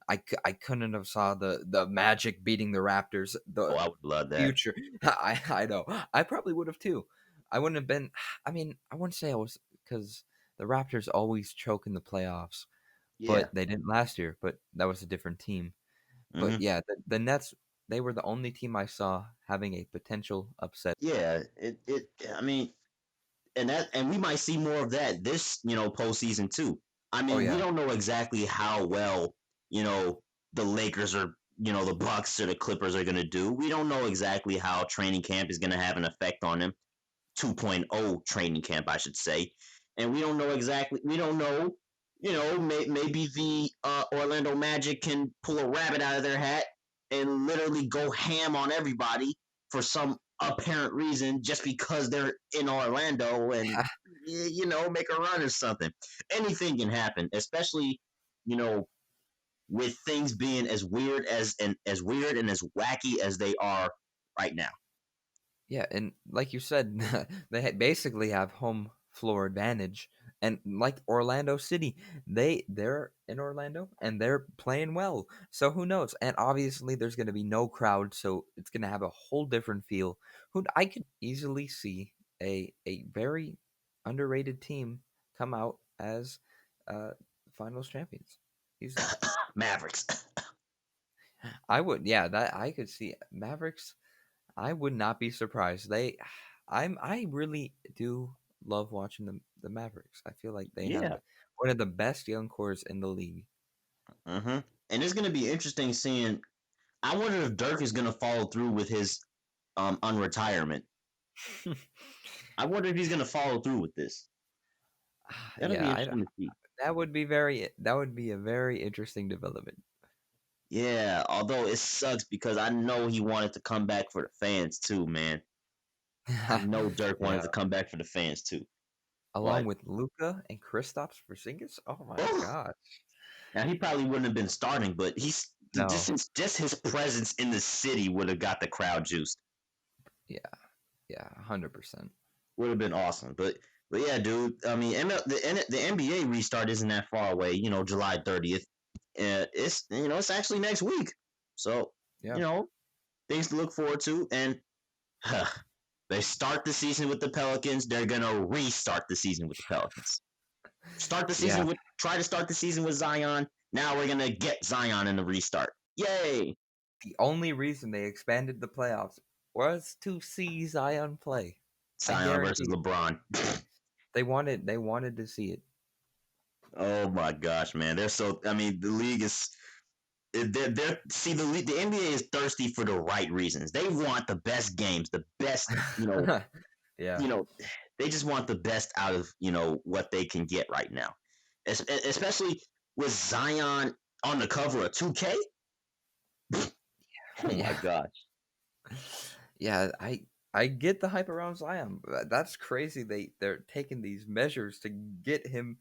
I couldn't have saw the Magic beating the Raptors. Oh, The I would love that. future. I know. I probably would have too. I wouldn't have been. I mean, I wouldn't say I was because the Raptors always choke in the playoffs, Yeah. but they didn't last year. But that was a different team. But Hmm. yeah, the Nets. They were the only team I saw having a potential upset. Yeah. I mean, and we might see more of that this postseason too. I Oh mean, we yeah, don't know exactly how well you know the Lakers or the Bucks or the Clippers are going to do. We don't know exactly how training camp is going to have an effect on them. 2.0 training camp, I should say. And we don't know exactly. We don't know. Maybe the Orlando Magic can pull a rabbit out of their hat and literally go ham on everybody for some apparent reason, just because they're in Orlando and make a run or something. Anything can happen, especially you know with things being as weird and as wacky as they are right now. yeah, and like you said, basically have home floor advantage. And like Orlando City, they're in Orlando and they're playing well. So who knows? And obviously, there's going to be no crowd, so it's going to have a whole different feel. Who I could easily see a very underrated team come out as uh, finals champions. He's Mavericks. I would yeah, that I could see Mavericks. I would not be surprised. I really do love watching the Mavericks. I feel like they have Yeah. one of the best young cores in the league. Mm-hmm. And it's gonna be interesting seeing. I wonder if Dirk is gonna follow through with his unretirement. I wonder if he's gonna follow through with this. That'll be yeah, interesting to see. that would be a very interesting development. Yeah, although it sucks because I know he wanted to come back for the fans too, man. I know Dirk wanted Yeah, to come back for the fans too. along But with Luca and Kristaps Porzingis. Oh my oh, god. now he probably wouldn't have been starting, but he's No. just his presence in the city would have got the crowd juiced. Yeah. Yeah, 100%. Would have been awesome. But yeah, dude. I mean, the NBA restart isn't that far away. You know, July 30th. It's it's actually next week. So Yeah. you know things to look forward to. And they start the season with the Pelicans. They're gonna restart the season with the Pelicans. Yeah. Try to start the season with Zion. Now we're gonna get Zion in the restart. Yay! The only reason they expanded the playoffs was to see Zion play. I Zion versus guarantee LeBron. they wanted to see it. Oh my gosh, man! They're so. I mean, the league is. They're see the NBA is thirsty for the right reasons. They want the best games, the best. Yeah. You know, they just want the best out of what they can get right now, especially with Zion on the cover of 2K. Oh my Yeah. gosh. Yeah, I get the hype around Zion. But that's crazy they're taking these measures to get him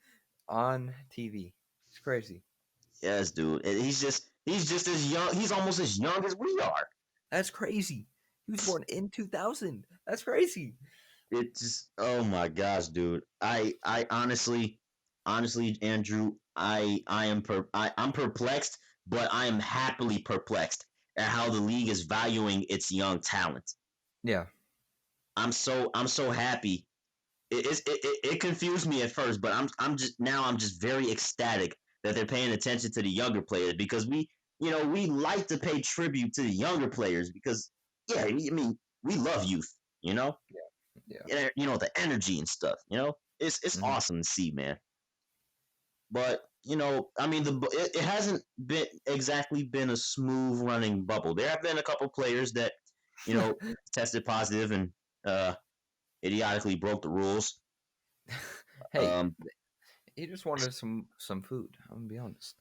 on TV. It's crazy. Yes, dude. And he's just as young. He's almost as young as we are. That's crazy. He was born in 2000. That's crazy. It's just oh my gosh, dude. I honestly, Andrew, I'm perplexed, but I am happily perplexed at how the league is valuing its young talent. Yeah. I'm so happy. It confused me at first, but I'm just very ecstatic that they're paying attention to the younger players because we like to pay tribute to the younger players because yeah, I mean we love youth, you know, Yeah. the energy and stuff, it's Hmm. awesome to see, man. But I mean it hasn't been exactly been a smooth running bubble. There have been a couple players that you know tested positive and uh idiotically broke the rules. Hey, Um, he just wanted some food. I'm gonna be honest.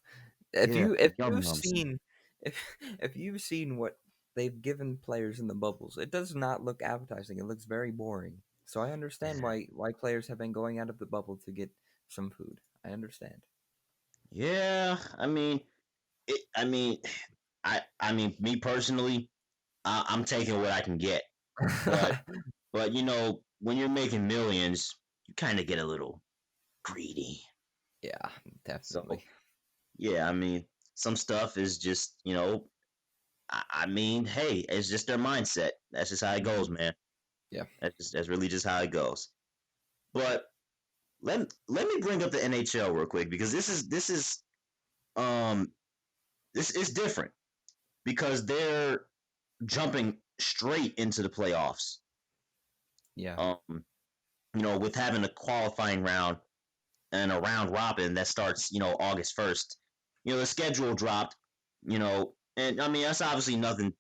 If yeah, you if yum you've yums. seen if if you've seen what they've given players in the bubbles, it does not look appetizing. It looks very boring. So I understand why players have been going out of the bubble to get some food. I understand. Yeah, I mean, I mean, I mean, me personally, I'm taking what I can get. But, but when you're making millions, you kind of get a little greedy. Yeah, So, definitely. yeah, I mean, some stuff is just, I mean, hey, it's just their mindset. That's just how it Hmm. goes, man. Yeah. That's really just how it goes. But let me bring up the NHL real quick because um this is different because they're jumping straight into the playoffs. Yeah. With having a qualifying round and a round robin that starts, August 1st. The schedule dropped, and I mean that's obviously nothing,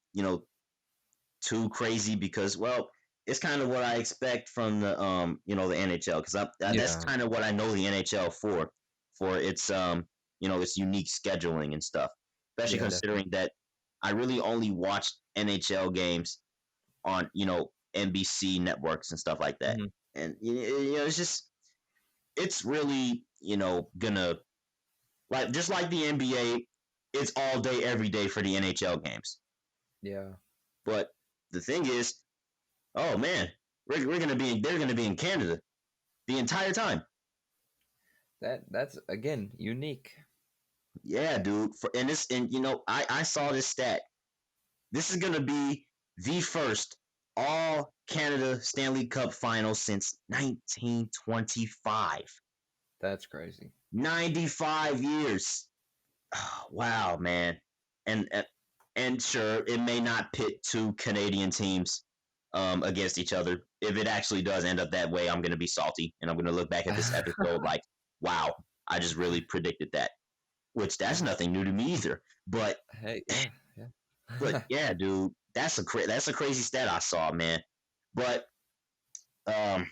too crazy because it's kind of what I expect from the NHL because that's Yeah. kind of what I know the NHL for its its unique scheduling and stuff. Especially Yeah, definitely. considering that I really only watch NHL games on NBC networks and stuff like that. Hmm. And it's really gonna like just like the NBA, it's all day every day for the NHL games. Yeah. But the thing is, oh man, we're gonna be they're gonna be in Canada the entire time. That's again unique. Yeah, dude. And I saw this stat. This is gonna be the first all Canada Stanley Cup final since 1925. That's crazy. 95 years. wow, man. And and sure, it may not pit two Canadian teams against each other. If it actually does end up that way, I'm gonna be salty, and I'm gonna look back at this episode like, wow, I just really predicted that. Which that's nothing new to me either. But Hey, yeah, but yeah. yeah, dude, that's a crazy stat I saw, man. But um,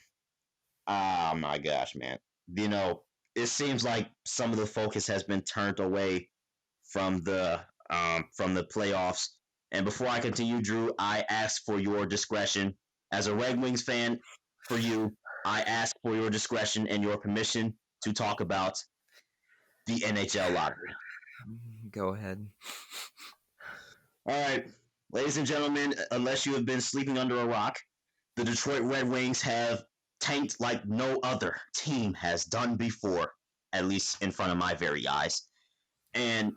oh my gosh, man. You know, it seems like some of the focus has been turned away from the playoffs. And before I continue, Drew, I ask for your discretion. As a Red Wings fan, for you, I ask for your discretion and your permission to talk about the NHL lottery. Go ahead. All right, ladies and gentlemen, unless you have been sleeping under a rock, the Detroit Red Wings have tanked like no other team has done before, at least in front of my very eyes. And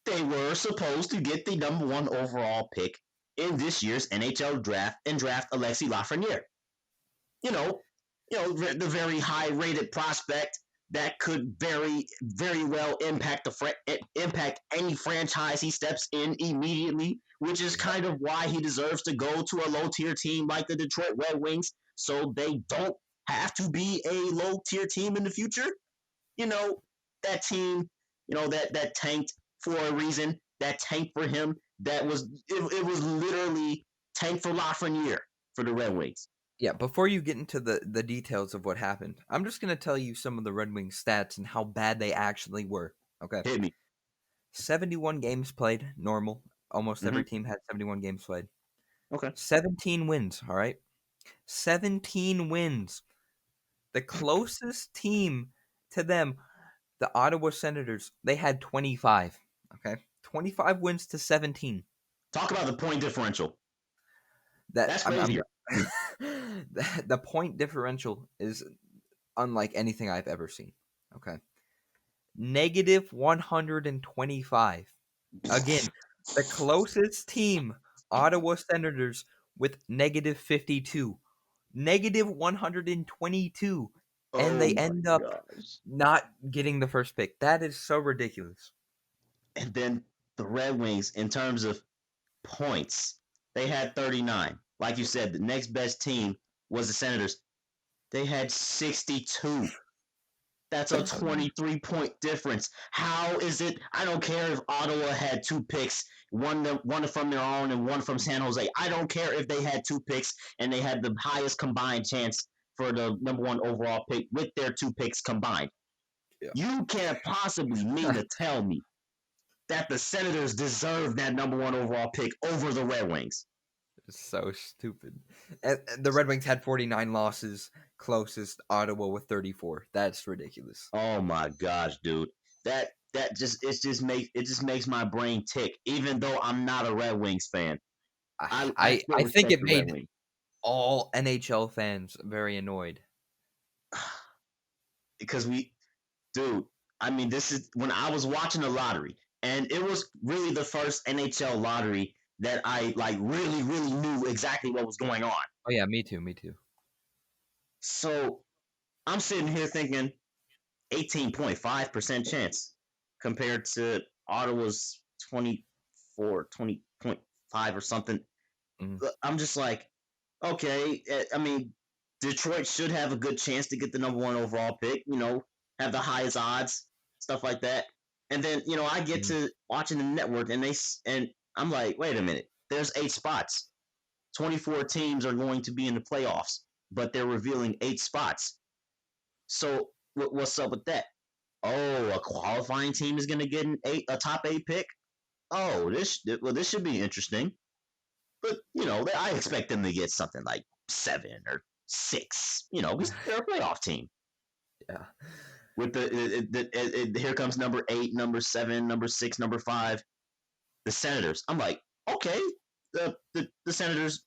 they were supposed to get the number one overall pick in this year's NHL draft and draft Alexi Lafreniere. You know, the very high rated prospect that could very well impact impact any franchise he steps in immediately, which is Yep. kind of why he deserves to go to a low tier team like the Detroit Red Wings, so they don't have to be a low tier team in the future. You know, that team, that tanked for a reason. That tanked for him. It was literally tank for Lafreniere for the Red Wings. Yeah, before you get into the details of what happened, I'm just going to tell you some of the Red Wings stats and how bad they actually were. Okay. Hit me. 71 games played, normal. Almost Mm-hmm. every team had 71 games played. Okay. 17 wins, all right? 17 wins. The closest team to them, the Ottawa Senators, they had 25. Okay? 25 wins to 17. Talk about the point differential. That That's I'm crazy. the point differential is unlike anything I've ever seen. Okay. Negative 125. Again, the closest team, Ottawa Senators, with negative 52. Negative 122. And Oh they my end up gosh. not getting the first pick. That is so ridiculous. And then the Red Wings, in terms of points, they had 39. Like you said, the next best team was the Senators. They had 62. That's a 23-point difference. How is it? I don't care if Ottawa had two picks, one from their own and one from San Jose. I don't care if they had two picks and they had the highest combined chance for the number one overall pick with their two picks combined. Yeah. You can't possibly mean to tell me that the Senators deserve that number one overall pick over the Red Wings. It's so stupid. And the Red Wings had 49 losses, closest Ottawa with 34. That's ridiculous. Oh my gosh, dude. That just makes my brain tick. Even though I'm not a Red Wings fan, I, I I, still I think respect it the Red made Wings. all NHL fans very annoyed. Because dude, I mean, this is when I was watching the lottery, and it was really the first NHL lottery that I like really knew exactly what was going on. Oh yeah, me too, me too. So I'm sitting here thinking 18.5% chance compared to Ottawa's 20.5 or something. Mm. I'm just like, okay, I mean, Detroit should have a good chance to get the number one overall pick, have the highest odds, stuff like that. And then, I get Mm. to watching the network and I'm like, wait a minute, there's 8 spots. 24 teams are going to be in the playoffs, but they're revealing 8 spots. So what's up with that? Oh, a qualifying team is going to get a top 8 pick. Oh, this should be interesting. But I expect them to get something like 7 or 6. Because they're a playoff team. Yeah. With here comes number 8, number 7, number 6, number 5, the Senators. I'm like, okay, the Senators.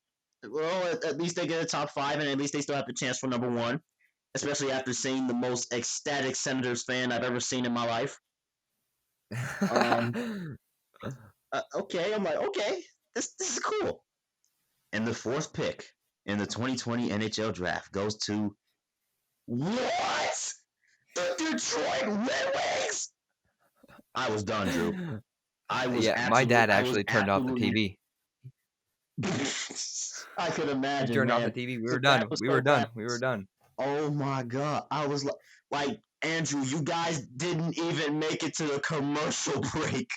Well, at least they get a top 5, and at least they still have the chance for number 1. Especially after seeing the most ecstatic Senators fan I've ever seen in my life. Um, okay, I'm like, okay, this is cool. And the fourth pick in the 2020 NHL draft goes to what? The Detroit Red Wings? I was done, Drew. Yeah, my dad I was actually turned off the absolutely. TV. I could He imagine, turned off the man. TV. We So were that done. was We were so done. bad. We were done. Oh my god, I was like Andrew, you guys didn't even make it to the commercial break.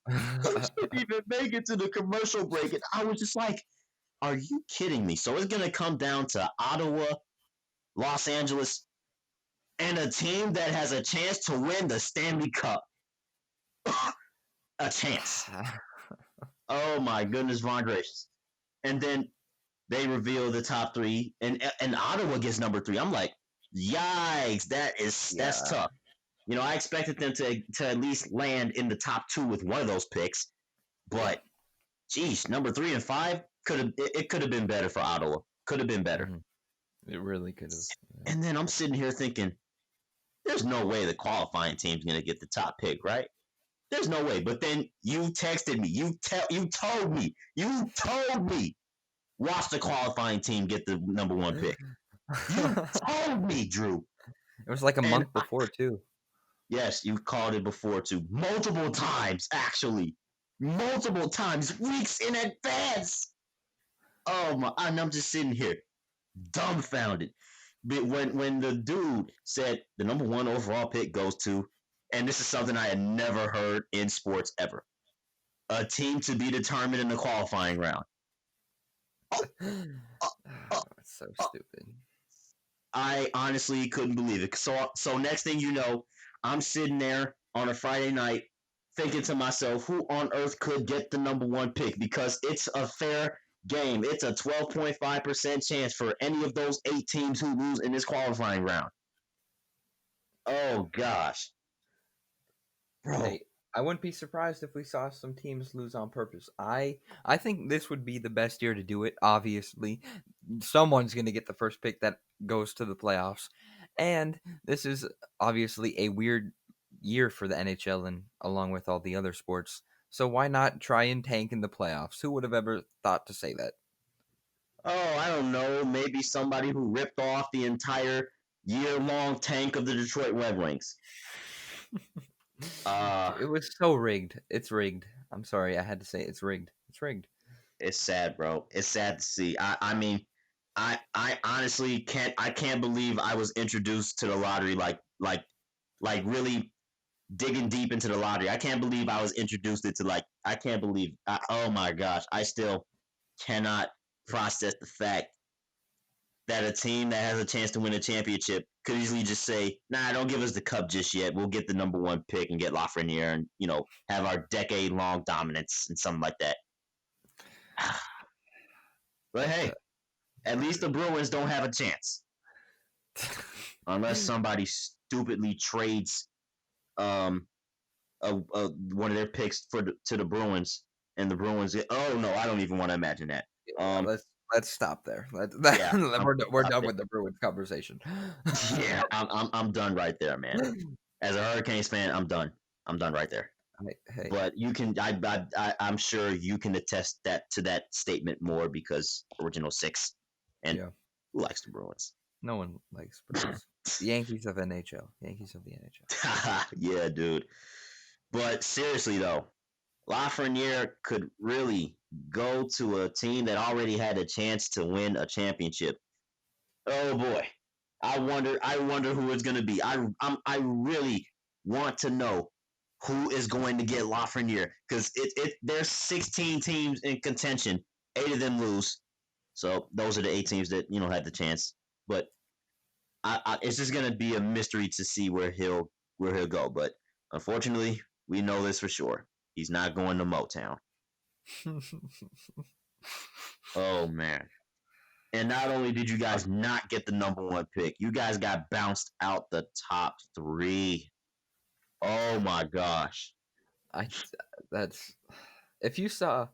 You didn't even make it to the commercial break, and I was just like, "Are you kidding me?" So it's gonna come down to Ottawa, Los Angeles, and a team that has a chance to win the Stanley Cup. A chance. Oh my goodness, Von gracious. And then they reveal the top three, and Ottawa gets number three. I'm like, yikes, that's Yeah. tough. You know, I expected them to at least land in the top two with one of those picks, Yeah. but geez, number 3 and 5 it could have been better for Ottawa. Could have been better. Mhm. It really could have. Yeah. And then I'm sitting here thinking, there's no way the qualifying team's gonna get the top pick, right? There's no way. But then you texted me. You told me watch the qualifying team get the number one pick. You told me, Drew. It was like a And month before too. yes, you've called it before too. Multiple times, actually. Multiple times, weeks in advance. Oh my, and I'm just sitting here dumbfounded. But when the dude said the number one overall pick goes to, and this is something I had never heard in sports ever, a team to be determined in the qualifying round. Oh, oh, oh, It's so oh. stupid. I honestly couldn't believe it. So next thing you know, I'm sitting there on a Friday night thinking to myself, who on earth could get the number one pick? Because it's a fair game. It's a 12.5% chance for any of those 8 teams who lose in this qualifying round. Oh gosh, bro. Hey, I wouldn't be surprised if we saw some teams lose on purpose. I think this would be the best year to do it. Obviously, someone's going to get the first pick that goes to the playoffs, and this is obviously a weird year for the NHL and along with all the other sports. So why not try and tank in the playoffs? Who would have ever thought to say that? Oh, I don't know. Maybe somebody who ripped off the entire year-long tank of the Detroit Red Wings. Uh, It was so rigged. It's rigged. I'm sorry, I had to say it's rigged. It's rigged. it's sad, bro. It's sad to see. I mean, I honestly can't believe I was introduced to the lottery like really digging deep into the lottery. I can't believe I was introduced it to I can't believe. Oh my gosh, I still cannot process the fact that a team that has a chance to win a championship could easily just say, "Nah, don't give us the cup just yet. We'll get the number one pick and get Lafreniere and have our decade-long dominance and something like that." But hey, at least the Bruins don't have a chance unless somebody stupidly trades um one of their picks to the Bruins, and the Bruins. Oh no, I don't even want to imagine that. Yeah, Um, let's stop there. yeah, I'm We're stop done there. with the Bruins conversation. Yeah, I'm done right there, man. As a Hurricanes fan, I'm done. I'm done right there. Hey, But you can, I'm sure you can attest that to that statement more because original six, and yeah, who likes the Bruins? no one likes Bruins. The Yankees of NHL. Yankees of the NHL. Yeah, dude. But seriously though, Lafreniere could really go to a team that already had a chance to win a championship. Oh boy, I wonder who it's going to be. I really want to know who is going to get Lafreniere because there's 16 teams in contention. 8 of them lose, so those are the 8 teams that had the chance. But it's just going to be a mystery to see where he'll go. But unfortunately, we know this for sure. He's not going to Motown. Oh man. And not only did you guys not get the number one pick, you guys got bounced out the top three. Oh my gosh. I that's if you saw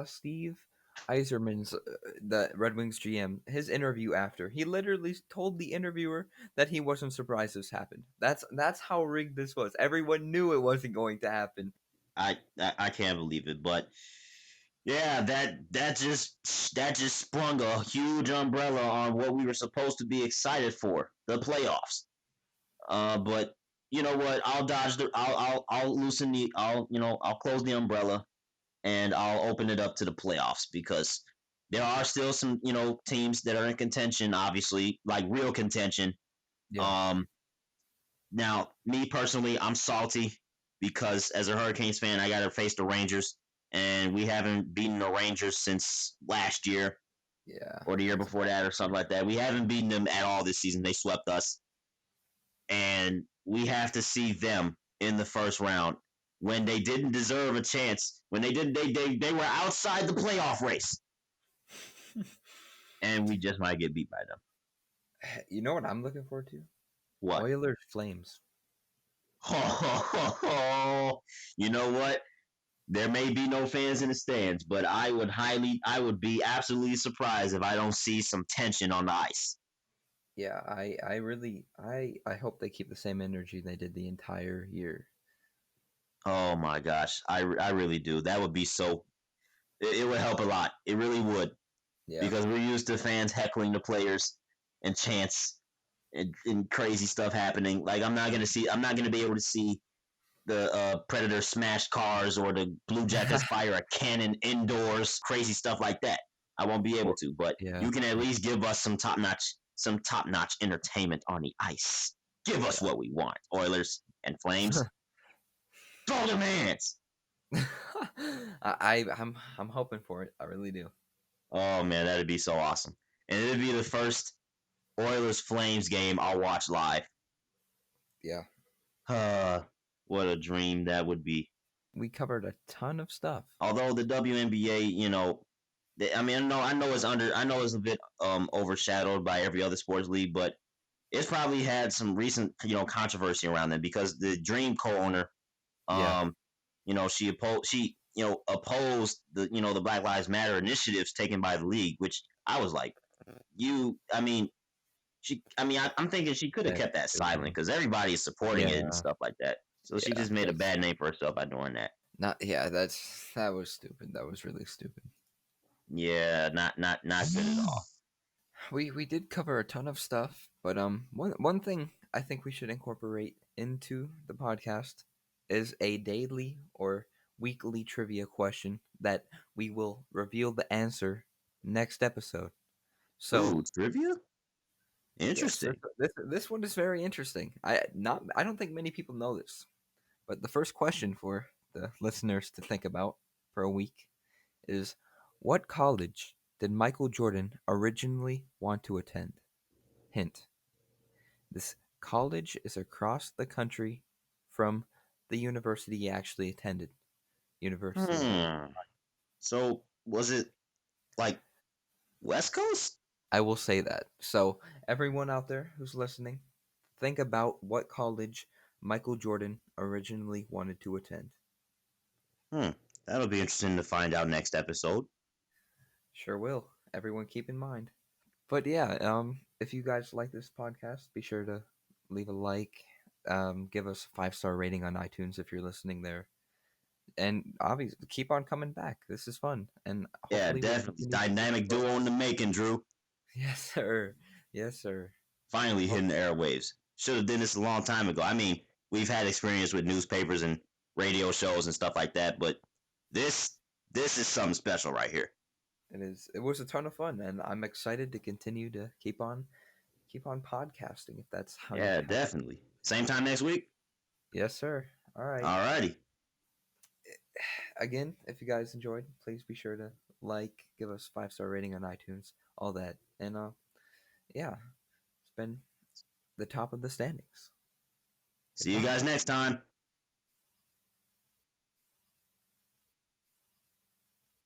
Steve Eiserman's the Red Wings GM his interview after he literally told the interviewer that he wasn't surprised this happened. That's how rigged this was. Everyone knew it wasn't going to happen. I can't believe it, but yeah, that just sprung a huge umbrella on what we were supposed to be excited for, the playoffs. But you know what? I'll dodge the. I'll loosen the. I'll close the umbrella and I'll open it up to the playoffs because there are still some teams that are in contention. Obviously, like real contention. Yeah, Um, Now, me personally, I'm salty because as a Hurricanes fan, I got to face the Rangers, and we haven't beaten the Rangers since last year yeah, or the year that's before that or something like that. We haven't beaten them at all this season. They swept us, and we have to see them in the first round when they didn't deserve a chance. When they did, they were outside the playoff race, and we just might get beat by them. you know what I'm looking forward to? What? Oilers Flames. You know what? There may be no fans in the stands, but I would be absolutely surprised if I don't see some tension on the ice. Yeah, I really, I hope they keep the same energy they did the entire year. Oh my gosh, I really do. That would be so. It would help a lot. It really would Yeah, because we're used to fans heckling the players and chants and crazy stuff happening. Like I'm not gonna be able to see the Predator smash cars or the Blue Jackets fire a cannon indoors, crazy stuff like that. I won't be able or to, but yeah, you can at least give us some top notch entertainment on the ice. Give us yeah. what we want, Oilers and Flames. Throw them hands. I'm hoping for it. I really do. Oh man, that'd be so awesome, and it'd be the first Oilers Flames game I'll watch live. Yeah, Uh, what a dream that would be. we covered a ton of stuff. Although the WNBA, I mean, I know it's a bit overshadowed by every other sports league, but it's probably had some recent controversy around them because the Dream co-owner, Yeah, um, opposed the Black Lives Matter initiatives taken by the league, which I was like, I mean, I'm thinking she could have that's kept that silent stupid. because everybody is supporting it and Yeah, stuff like that. So she yeah, just made a that's bad name for herself by doing that. not. Yeah, that was stupid. That was really stupid. Yeah, not good at all. We did cover a ton of stuff, but one thing I think we should incorporate into the podcast is a daily or weekly trivia question that we will reveal the answer next episode. So Ooh, trivia? yes, Interesting. this one is very interesting. I don't think many people know this, but the first question for the listeners to think about for a week is, what college did Michael Jordan originally want to attend? Hint: this college is across the country from the university he actually attended, University of Illinois. Hmm. So was it like West Coast? I will say that. So everyone out there who's listening, think about what college Michael Jordan originally wanted to attend. Hmm. That'll be interesting to find out next episode. Sure will. Everyone keep in mind. But yeah, if you guys like this podcast, be sure to leave a like, give us a 5-star rating on iTunes if you're listening there, and obviously keep on coming back. This is fun, and Yeah, hopefully we'll definitely. continue to keep Dynamic posting. duo in the making, Drew. Yes, sir. Yes, sir. Finally Well, hitting the airwaves. Should have done this a long time ago. I mean, we've had experience with newspapers and radio shows and stuff like that, but this this is something special right here. it is. It was a ton of fun, and I'm excited to continue to keep on podcasting if that's how you Yeah, have. definitely. Same time next week? Yes, sir. All right. Alrighty. Again, if you guys enjoyed, please be sure to like, give us 5-star rating on iTunes, all that, and yeah, it's been the top of the standings. See you Goodbye. guys next time.